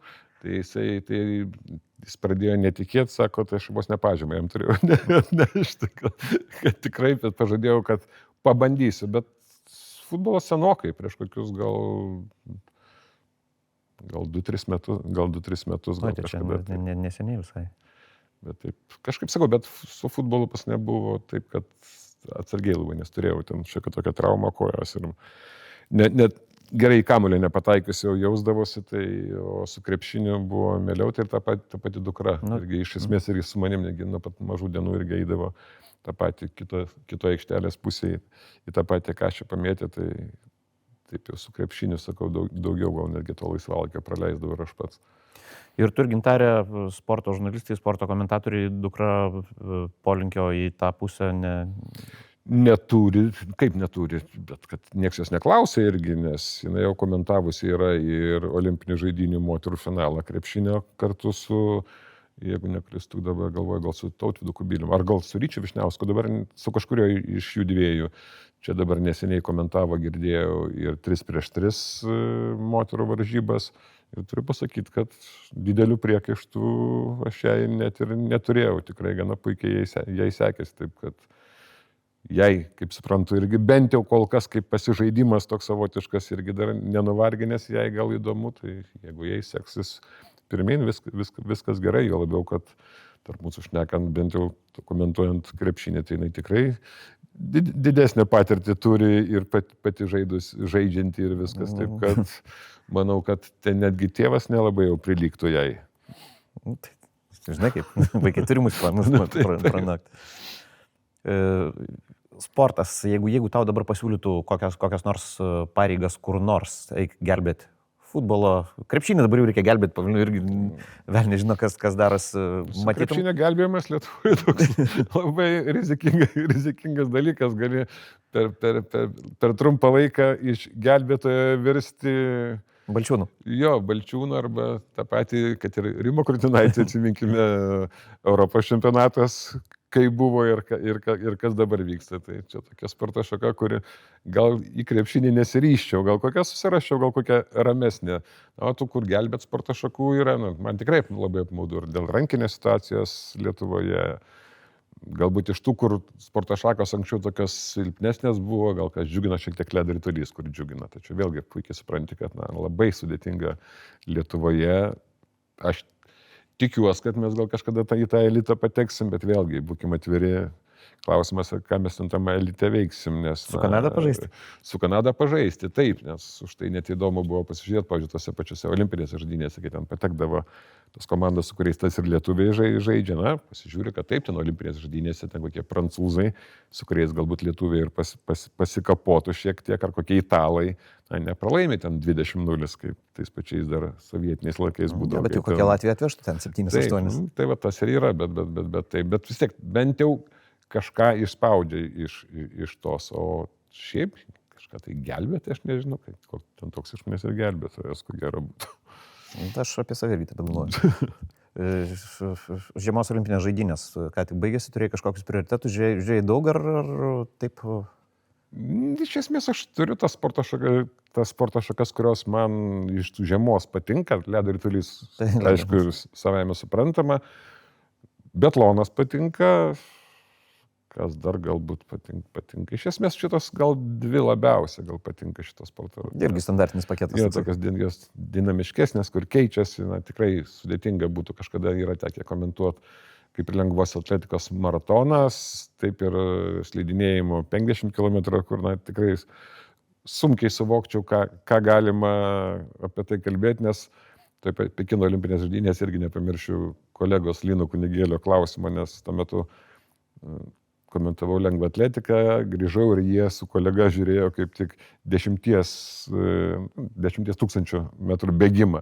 Tai jis pradėjo netikėti, sako, tai aš vos nepažymą jam turėjau nešti, kad tikrai pažadėjau, kad pabandysiu, bet futbolas senokai, prieš kokius gal 2-3 metus. Gal kažkada. Neseniai visai. Bet taip, kažkaip sakau, bet su futbolu pas nebuvo taip, kad atsargiai labai, nes turėjau ten šiek tokią traumą kojos ir net gerai kamuolį nepataikius jau jausdavosi, tai o su krepšiniu buvo mieliau, tai ir ta pati dukra. Irgi iš esmės irgi su manim, negi nuo pat mažų dienų irgi eidavo tą patį kitoje aikštelės pusėje į tą patį kažką pamėtė, tai taip jau su krepšiniu, sakau, daugiau gal netgi to laisvalaikio praleisdavau ir aš pats. Ir tu ir Gintarė, sporto žurnalistai, sporto komentatoriai, dukra polinkio į tą pusę Neturi, kaip neturi, bet kad nieks jos neklausė irgi, nes jinai jau komentavusi yra ir olimpinių žaidynių moterų finalą krepšinio kartu su, jeigu neklystu, dabar galvoju, gal su Tautvydu Kubilium, ar gal su Ryčiu Višniausku, dabar su kažkurio iš jų dviejų. Čia dabar neseniai komentavo, girdėjau, ir 3x3 moterų varžybas. Ir turiu pasakyti, kad didelių priekaištų aš jai net ir neturėjau, tikrai gana puikiai jai sekėsi, taip kad jai, kaip suprantu, irgi bent jau kol kas kaip pasižaidimas toks savotiškas irgi dar nenuvarginęs, jai gal įdomu, tai jeigu jai seksis pirmin, viskas gerai, jo labiau, kad tarp mūsų šnekant, bent jau komentuojant krepšinį, tai jinai tikrai didesnę patirtį turi ir pati žaidžianti ir viskas, taip kad manau, kad ten netgi tėvas nelabai jau prilygtų jai. Žinai kaip, vaikai turi mūsų planus pranakti. Sportas, jeigu tau dabar pasiūlytų kokias nors pareigas kur nors, eik gelbėti futbolo, krepšinį dabar jau reikia gelbėti, irgi vėl nežino, kas daras. Krepšinio gelbėjimas Lietuvoje toks labai rizikingas dalykas, gali per trumpą laiką iš gelbėtojo virsti Balčiūnų. Jo, Balčiūnų arba tą patį, kad ir Rimo Krutinaitį, atsiminkime, Europos čempionatas, kai buvo ir kas dabar vyksta. Tai čia tokia sporto šaka, kuri gal į krepšinį nesiryščiau, gal kokią susiraščiau, gal kokią ramesnę. O tų, kur gelbėt sporto šakų yra, man tikrai labai apmaudu ir dėl rankinės situacijos Lietuvoje. Galbūt iš tų, kur sporto šakos anksčiau tokios silpnesnės buvo, gal kas džiugina šiek tiek ledo ritulys, kur džiugina. Tačiau vėlgi puikiai supranti, kad labai sudėtinga Lietuvoje. Aš tikiuosi, kad mes gal kažkada į tą elitą pateksim, bet vėlgi, būkime atviri, klausimas, ką mes tame elite veiksim, nes... Su Kanada pažaisti? Su Kanada pažaisti, taip, nes už tai net įdomu buvo pasižiūrėti, pavyzdžiui, tose pačiose olimpinėse žaidynėse, kai ten patekdavo tos komandos, su kuriais tas ir lietuviai žaidžia, na, pasižiūri, kad taip, ten olimpinėse žaidynėse, ten kokie prancūzai, su kuriais galbūt lietuviai ir pasikapotų šiek tiek, ar kokie italai, na, nepralaimi ten 20-0, kaip tais pačiais dar sovietiniais laikais būdavo. Ja, bet jau kokie Latvija atvežtų ten 7-8. Tai va tas ir yra, bet vis tiek bent jau kažką išspaudžia iš tos, o šiaip kažką tai gelbėti, aš nežinau, koks ten toks iš manęs ir gelbėtojas, ko gero būtų. Aš apie save irgi taip galvoju. Žiemos olimpinės žaidynės, ką tik baigėsi, turėjai kažkokius prioritetus, žiūrėjai daug ar taip? Iš esmės aš turiu tas sporto šakas, kurios man iš tų žiemos patinka, ledo ritulys, aišku, savaime suprantama, biatlonas patinka, kas dar galbūt patinka. Iš esmės šitos gal dvi labiausiai gal patinka šitos sporto. Irgi standartinis paketas. Yra tokios dinamiškesnės, kur keičiasi, na, tikrai sudėtinga būtų, kažkada yra tekę komentuoti, kaip ir lengvos atletikos maratonas, taip ir slidinėjimo 50 km, kur, na, tikrai sunkiai suvokčiau, ką galima apie tai kalbėti, nes taip Pekino olimpinės žaidynės irgi nepamiršiu kolegos Lino Kunigėlio klausimą, nes tuo metu komentavau lengvą atletiką, grįžau ir jie su kolega žiūrėjo kaip tik 10 000 metrų bėgimą.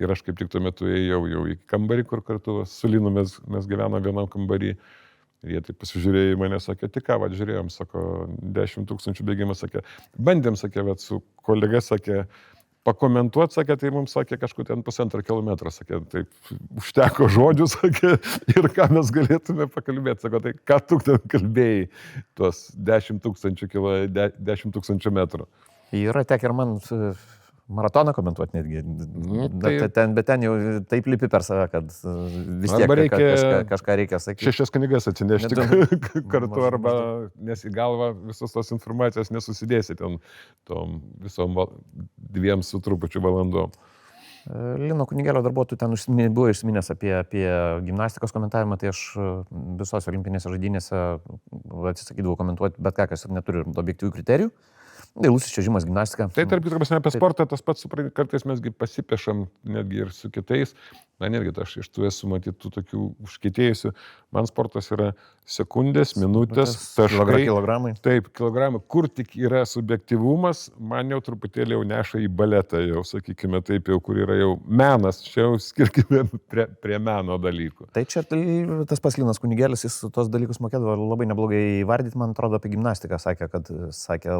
Ir aš kaip tik tuo metu ėjau jau į kambarį, kur kartu su Linu mes gyvename vienam kambarį. Ir jie taip pasižiūrėjo į mane, sakė, tik ką, žiūrėjom, sako, 10 000 bėgimą, sakė, bandėm, sakė, bet su kolega, sakė, pakomentuoti, sakė, tai mums sakė kažkur ten 1,5 kilometro, sakė, taip užteko žodžių, sakė, ir ką mes galėtume pakalbėti, sako, tai ką tu ten kalbėjai, tuos 10 000 metrų. Yra tekę ir man maratoną komentuoti netgi, bet ten jau taip lipi per save, kad vis tiek kažką reikia sakyti. 6 knygas atsinešti kartu, arba nes į galvą visos tos informacijos nesusidėsi ten tom visom 2 su trupučiu valandom. Lino Kunigėlio darbuotojų ten buvo išsiminęs apie gimnastikos komentavimą, tai aš visose olimpinėse žaidynėse atsisakydavau komentuoti bet ką, kas neturi objektyvių kriterijų. Dailusis čiuožimas, gimnastika. Tai tarp kitko, apie sportą tas pats, kartais mesgi pasipešam netgi ir su kitais. Na, netgi aš iš tų esu matyti tokių užkietėjusių. Man sportas yra sekundės, minutės, taškai. Kilogramai. Taip, kilogramai. Kur tik yra subjektyvumas, man jau truputėlį jau neša į baletą, jau sakykime taip, jau kur yra jau menas, čia jau skirkime prie meno dalykų. Tai čia tas pats Linas Kunigėlis, jis tos dalykus mokėdavo labai neblogai įvardyti, man atrodo, apie gimnastiką sakė,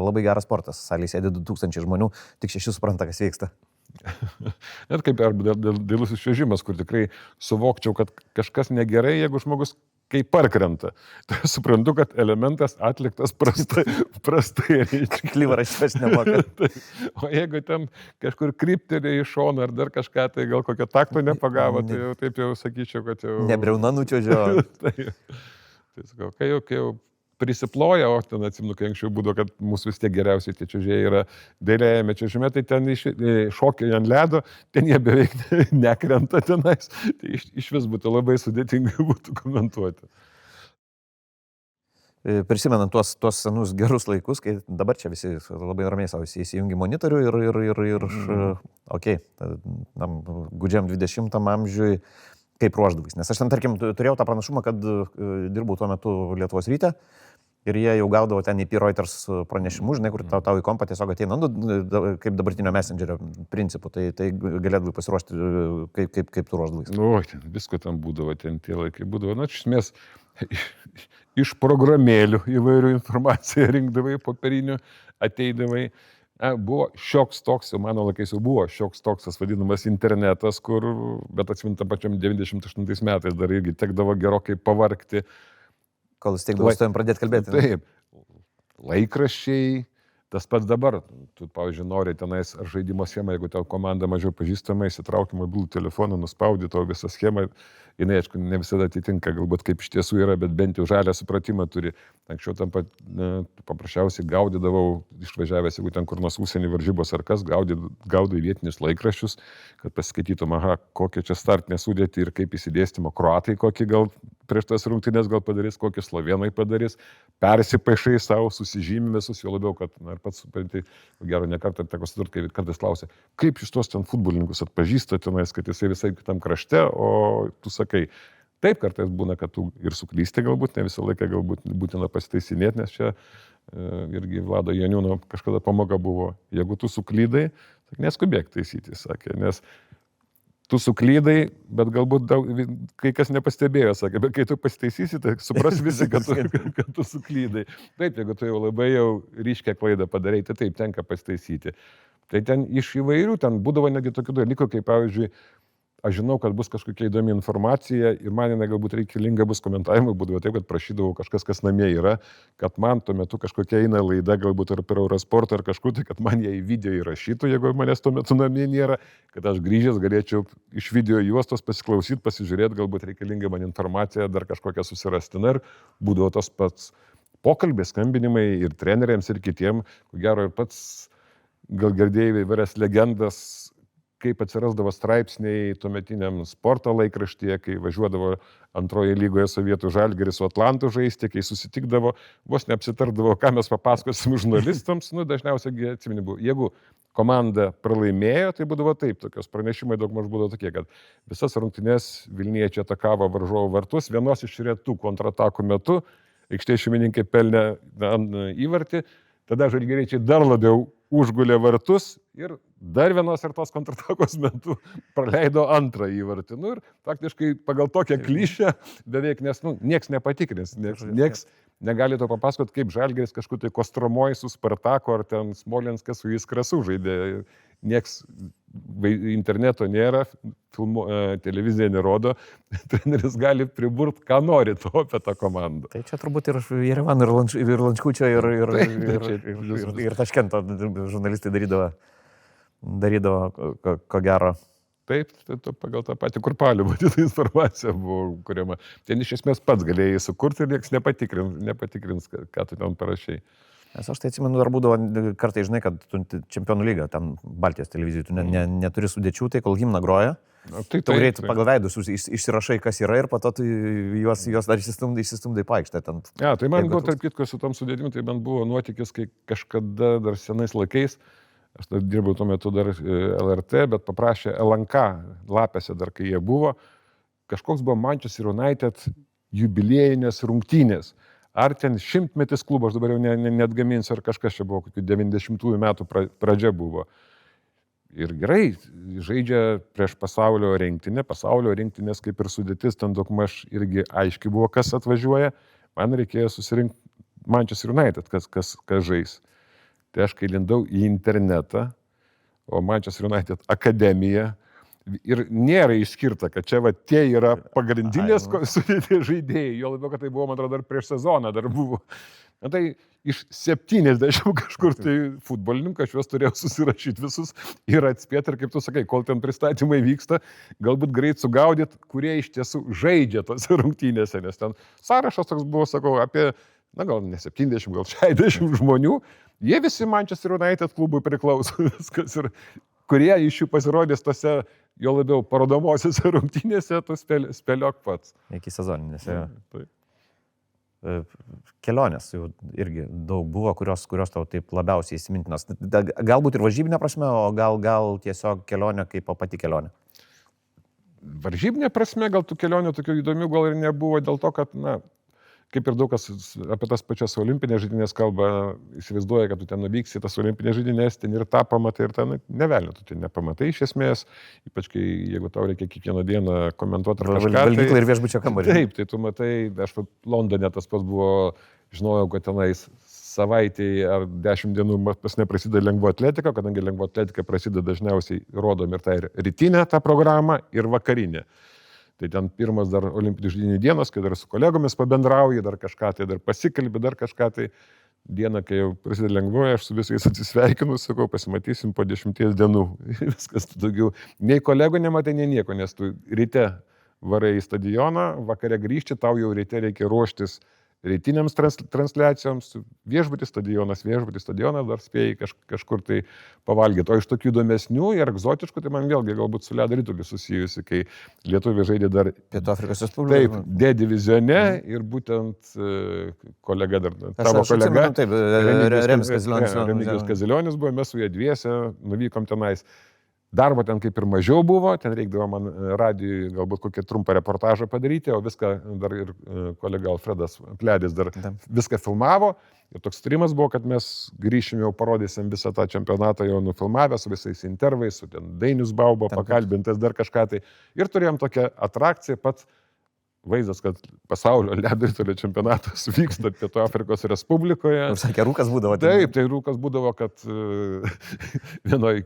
labai geras sportas, salėje sėdi 2000 žmonių, tik 6 supranta, kas vyksta. Net kaip dailusis čiuožimas, kur tikrai suvokčiau, kad kažkas negerai, jeigu žmogus kai parkrenta. Tai suprantu, kad elementas atliktas prastai. Klyvaras švės nemoka. O jeigu ten kažkur kryptelė į šoną ar dar kažką, tai gal kokio takto nepagavo, tai jau taip jau sakyčiau, kad jau... Nebriauna nučiuožio. Tai sakau, kai jau prisiploja, o ten atsimenu, kai anksčiau būdavo, kad mūsų vis tiek geriausiai tie čiuožėjai yra dailėjame čiuožime, tai ten šokiai ant ledo, ten jie beveik nekrenta tenais, tai iš vis būtų labai sudėtinga būtų komentuoti. Prisimenant tuos senus gerus laikus, kai dabar čia visi labai ramiai savo įsijungi monitorių ir gudžiam 20 amžiui kaip ruoždavais. Nes aš ten, tarkim, turėjau tą pranašumą, kad dirbau tuo metu Lietuvos ryte ir jie jau gaudavo ten IP Reuters pranešimus, žinai, kur tau į kompą tiesiog ateina, kaip dabartinio messengerio principų, tai galėdavai pasiruošti, kaip tu ruoždavais. Ten visko ten būdavo, ten tie laikai būdavo. Na, iš esmės, iš programėlių įvairių informaciją rinkdavai, popierinių ateidavai. Buvo šioks toks, jau mano laikais jau buvo šioks toks, tas vadinamas internetas, kur, bet atsimintam pačiam 98 metais dar irgi tekdavo gerokai pavargti. Kol stikdavo su tavim pradėti kalbėti. Taip, laikraščiai, tas pats dabar. Tu, pavyzdžiui, nori tenais ar žaidimo schemą, jeigu tau komanda mažiau pažįstama, įsitrauki mobilų telefoną, nuspaudi tavo visą schemą. Jinai, aišku, ne visada atitinka, galbūt kaip iš tiesų yra, bet bent jau žalią supratimą turi. Anksčiau tam paprasčiausiai gaudydavau, išvažiavęs, jeigu ten kur nors užsienį varžybos ar kas, gaudai vietinius laikraščius, kad paskaitytum, kokie čia startinė sudėti ir kaip įsidėstymo, kroatai kokį gal prieš tas rungtynės gal padarys, kokį slovėnai padarys, persipaišai savo, susižymė visus, jo labiau, kad, na, ir pats supranti, gero nekartą teko sudurti, kai kartais klausia, kaip jūs tos ten futbolininkus atpažįsta tenais, kad jisai visai kitam krašte, o tu sakai, taip kartais būna, kad tu ir suklysti galbūt, ne visą laiką galbūt būtina pasitaisinėti, nes čia irgi Vlado Janiūno kažkada pamoka buvo, jeigu tu suklydai, neskubėk taisyti, sakė, nes tu suklydai, bet galbūt kai kas nepastebėjo, sakė, bet kai tu pasitaisysi, tai supras visi, kad tu suklydai. Taip, jeigu tu jau labai ryškę klaidą padarai, tai taip, tenka pasitaisyti. Tai ten iš įvairių, ten būdavo negi tokių dalykų, kaip pavyzdžiui, aš žinau, kad bus kažkokia įdomi informacija ir man jinai galbūt reikalinga bus komentavimai, būdavo taip, kad prašydavau kažkas, kas namie yra, kad man tuo metu kažkokia eina laida, galbūt ar per Eurosportą ar kažkur, tai kad man ją į video įrašytų, jeigu manęs tuo metu namie nėra, kad aš grįžęs galėčiau iš video juostos pasiklausyti, pasižiūrėti, galbūt reikalinga man informacija, dar kažkokią susirasti. Na ir būdavo tas pats pokalbės, skambinimai ir treneriams ir kitiem, ko gero ir pats gal girdėjai įvairias legendas, kaip atsirasdavo straipsniai tuometiniam sporto laikraštyje, kai važiuodavo antroje lygoje Sovietų Žalgiris su Atlantu žaisti, kai susitikdavo, vos neapsitardavo, ką mes papasakosim žurnalistams, nu dažniausiai atsimeni buvo, jeigu komanda pralaimėjo, tai būdavo taip, tokios pranešimai daugmaž būdavo tokie, kad visas rungtynes Vilniečiai atakavo varžovų vartus, vienos iš retų kontratakų metu, aikštės šeimininkai pelnė įvartį, tada žalgiriečiai dar labiau užgulė vartus ir dar vienos ir tos kontratakos metu praleido antrą įvartį. Nu ir faktiškai pagal tokią klišę beveik, nes nieks nepatikrins, nieks negali to papasakoti, kaip Žalgiris kažkur tai Kostromoj su Spartaku ar ten Smolenskas su Iskrasu žaidė. Nieks interneto nėra, televizija nerodo, treneris gali priburti, ką nori to apie tą komandą. Tai čia turbūt ir Jerevano, ir Lančkūčio, ir Taškento žurnalistai darydavo ko gero. Taip, tai pagal tą patį Kurpalių matyti informacija buvo kuriama. Ten iš esmės pats galėjai sukurti ir nieks nepatikrins, ką tu ten parašai. Nes aš tai atsimenu, dar būdavo kartai, žinai, kad tu Čempionų lyga, ten Baltijos televizijų, tu neturi sudėčių, tai kol himną groja, tu greit pagal veidus išsirašai, kas yra ir po to tu juos dar įsistumdai paikštę ten. Ja, tai man buvo, tarp kitko, su tom sudėtimi, tai man buvo nuotykis, kai kažkada dar senais laikais, aš dirbau tuo metu dar LRT, bet paprašė LNK lapėse dar, kai jie buvo, kažkoks buvo Manchester United jubiliejinės rungtynės. Ar ten 100-metis klubo, aš dabar jau neatgaminsiu, ar kažkas čia buvo, kokių 90-ųjų metų pradžia buvo. Ir gerai, žaidžia prieš pasaulio rinktinės kaip ir sudėtis, ten daugmaž irgi aiškiai buvo, kas atvažiuoja. Man reikėjo susirinkti Manchester United, kas žais. Tai aš kai lindau į internetą, o Manchester United akademija, ir nėra išskirta, kad čia va tie yra pagrindinės sudėties žaidėjai, jo labiau, kad tai buvo, man atrodo, dar prieš sezoną dar buvo. Na tai iš 70 kažkur tai futbolininkų aš juos turėjau susirašyti visus ir atspėti, ir kaip tu sakai, kol ten pristatymai vyksta, galbūt greit sugaudyt, kurie iš tiesų žaidžia tose rungtynėse, nes ten sąrašas toks buvo, sakau, apie, na gal ne 70, gal 60 žmonių, jie visi Manchester United klubui priklauso viskas ir kurie iš jų pasirodys tose jo labiau parodomosiose rungtynėse, tu spėliok pats. Iki sezoninėse. Taip. Kelionės jau irgi daug buvo, kurios tau taip labiausiai įsimintinos. Galbūt ir varžybinė prasme, o gal tiesiog kelionė kaip pati kelionė. Varžybinė prasme gal tų kelionių tokių įdomių gal ir nebuvo dėl to, kad, na, kaip ir daug kas apie tas pačias olimpinės žaidynės kalba, įsivaizduoja, kad tu ten nuvyksi tas olimpinės žaidynės, ten ir tą pamatai, ir ten nevelnio, tu ten nepamatai iš esmės, ypač kai jeigu tau reikia kiekvieną dieną komentuoti ar kažką. Valgyklą ir viešbučio kambarį. Taip, tai tu matai, aš Londone tas pats buvo, žinojau, kad tenais savaitėje ar 10 dienų pas neprasideda lengvo atletika, kadangi lengvo atletika prasideda dažniausiai rodom ir tą ir rytinę tą programą ir vakarinę. Tai ten pirmas dar olimpinių žaidynių dienos, kai dar su kolegomis pabendrauji, dar kažką tai, dar pasikalbi, dar kažką tai. Dieną, kai jau prasideda lengvoji, aš su visais atsisveikinu, sakau, pasimatysim po 10 dienų. Viskas daugiau. Nei kolegų nematai, nei nieko, nes tu ryte varai į stadioną, vakare grįžti, tau jau ryte reikia ruoštis rytiniams transliacijoms, viešbutis stadionas, dar spėjai kažkur tai pavalgyti. O iš tokių įdomesnių ir egzotiškų, tai man vėlgi galbūt su ledo rituliu susijusi, kai lietuviai žaidė dar Pietų Afrikos Respublikoje. Taip, D divizione ir būtent kolega dar, tavo kolega. Taip, Remigijus Kazilionis buvo, mes su jie dviese nuvykom tenais. Darbo ten kaip ir mažiau buvo, ten reikdavo man radijui galbūt kokį trumpą reportažą padaryti, o viską dar ir kolega Alfredas Pledis dar viską filmavo. Ir toks turimas buvo, kad mes grįšim jau parodysim visą tą čempionatą jau nufilmavę su visais intervais, su ten Dainius Baubo, pakalbintas dar kažką tai. Ir turėjom tokią atrakciją, pats vaizdas, kad pasaulio ledo ritulio čempionatas vyksta Pietų Afrikos Respublikoje. Sakė, rūkas būdavo. Taip, tai rūkas būdavo, kad vienoj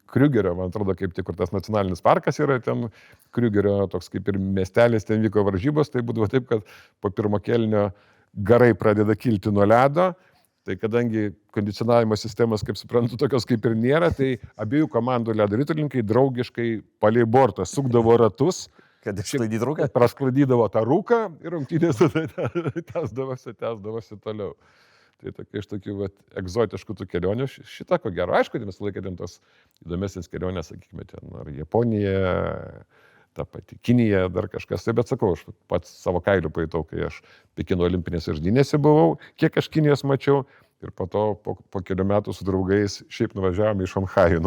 Kriugerio, man atrodo, kaip tik, kur tas nacionalinis parkas yra, ten Kriugerio toks kaip ir miestelis, ten vyko varžybos, tai būdavo taip, kad po pirmo kėlinio garai pradeda kilti nuo ledo, tai kadangi kondicionavimo sistemos, kaip suprantu, tokios kaip ir nėra, tai abiejų komandų ledo ritulininkai draugiškai palei bortą sukdavo ratus, kad išsklaidyti rūką? Prasklaidydavo tą rūką ir rungtynės tęsdavosi toliau. Tai tokia iš tokių egzotiškų tų kelionių, šitą ko gero, aišku, tai mes laikėm tos įdomesnės kelionės, sakykime, ten ar Japonija, ta pati Kinija, dar kažkas, tai bet sakau, aš pats savo kailiu pajutau, kai aš Pekino olimpinėse žaidynėse buvau, kiek aš Kinijos mačiau, ir po to po kelių metų su draugais šiaip nuvažiavom į Šanchajų,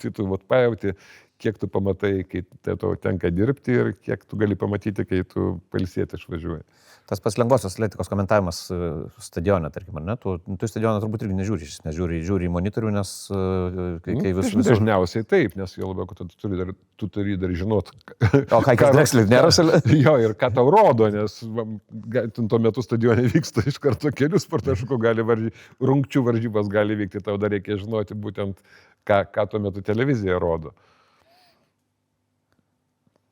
tai tu pajauti, kiek tu pamatai, kai tau tenka dirbti ir kiek tu gali pamatyti, kai tu pailsėti išvažiuoji. Tas pats lengvosios atletikos komentavimas stadione, tarkim, ar ne? Tu stadioną turbūt irgi nežiūri į monitorių, nes kai visus... Dažniausiai taip, nes jau labiau, kad tu turi dar žinot. O ką Drexler nėra šalia? Jo, ir ką tau rodo, nes tuo metu stadione vyksta iš karto kelių sporto šakų, rungčių varžybos gali vykti, tau dar reikia žinoti būtent, ką tuo metu televizija rodo.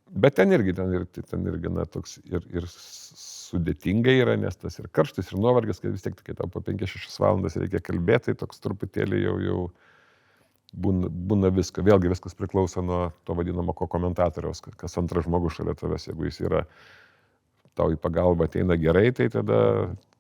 Bet ten irgi na, toks ir sudėtingai yra, nes tas ir karštas, ir nuovargis, kad vis tiek kai tau po 5-6 valandas reikia kalbėti, tai toks truputėlį jau būna visko. Vėlgi viskas priklauso nuo to vadinamo komentatoriaus, kas antras žmogus šalia tavęs. Jeigu jis yra tau į pagalbą ateina gerai, tai tada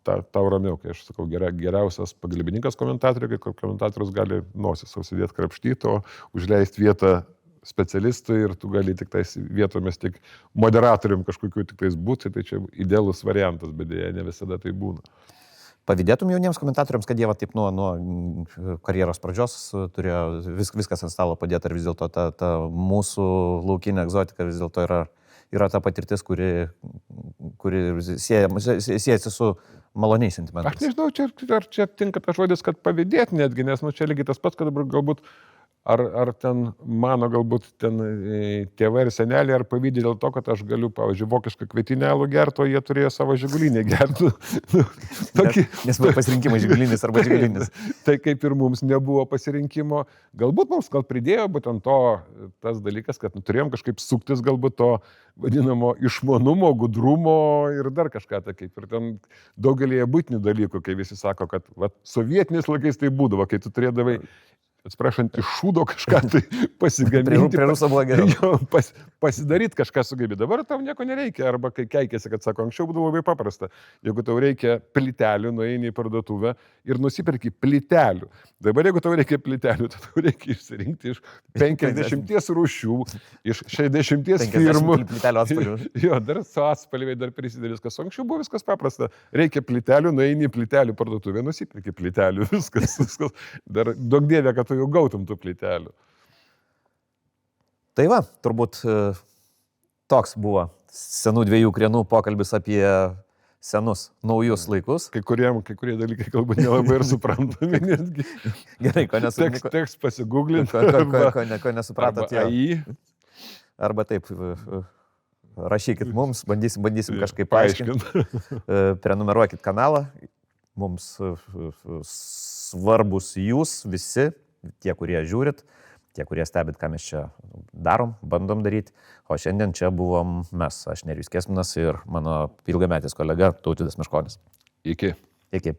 tau ramiau, kai aš sakau, geriausias pagalbininkas komentatoriui, kai komentatorius gali nosis susidėti krapštyti, o užleisti vietą specialistui ir tu gali tik tais vietomis tik moderatorium kažkokiu tik tais būti, tai čia idealus variantas, bet dėja ne visada tai būna. Pavydėtum jauniems komentatoriams, kad jie taip nuo karjeros pradžios turėjo viskas ant stalo padėti, ar vis dėlto ta mūsų laukinė egzotika vis dėlto yra ta patirtis, kuri siejasi su maloniais sentimentais. Aš nežinau, ar čia tinka tas žodis, kad pavydėti netgi, nes čia lygiai tas pats, kad dabar galbūt ar ten mano galbūt ten tėvai ir seneliai, ar pavydė dėl to, kad aš galiu, pavyzdžiui, vokišką kvietinę alų gerti, o jie turėjo savo žigulinį gerti. Nes buvo pasirinkimas žigulinis arba žigulinis. Tai kaip ir mums nebuvo pasirinkimo, galbūt mums pridėjo būtent tas dalykas, kad turėjom kažkaip suktis galbūt to vadinamo išmanumo, gudrumo ir dar kažką tai kaip. Ir ten daugelėje būtinių dalykų, kai visi sako, kad sovietiniais laikais tai būdavo, kai tu turėdavai atsiprašant, iš šūdo kažką tai pasigaminti. Prie Ruso buvo geriau. Pasidaryti kažką sugebėti. Dabar tau nieko nereikia. Arba kai keikėsi, kad sako, anksčiau būdavo labai paprasta. Jeigu tau reikia plytelių, nueini į parduotuvę ir nusipirki plytelių. Dabar jeigu tau reikia plytelių, tai tau reikia išsirinkti iš 50 rūšių, iš 60 firmų. 50 plytelių atspalvių. Jo, dar su atspalviai dar prisidėlis, kas anksčiau buvo viskas paprasta. Reikia plytelių, nueini į plytelių parduotuvę, nusipirki plytelių, viskas. Dar daug dievė, kad tu jau gautum tų plytelių. Tai va, turbūt toks buvo senų dviejų krienų pokalbis apie senus, naujus laikus. Kai kurie dalykai galbūt nelabai ir suprantami netgi. Gerai, ko nesupratome. Teks pasigūglinti. Ko nesupratote. Arba taip, rašykit mums, bandysim kažkaip paaiškinti. Prenumeruokit kanalą. Mums svarbus jūs visi, tie, kurie žiūrit, tie, kurie stebit, ką mes čia darom, bandom daryti. O šiandien čia buvom mes, aš Nerijus Kesminas ir mano ilgametis kolega Tautvydas Meškonis. Iki. Iki.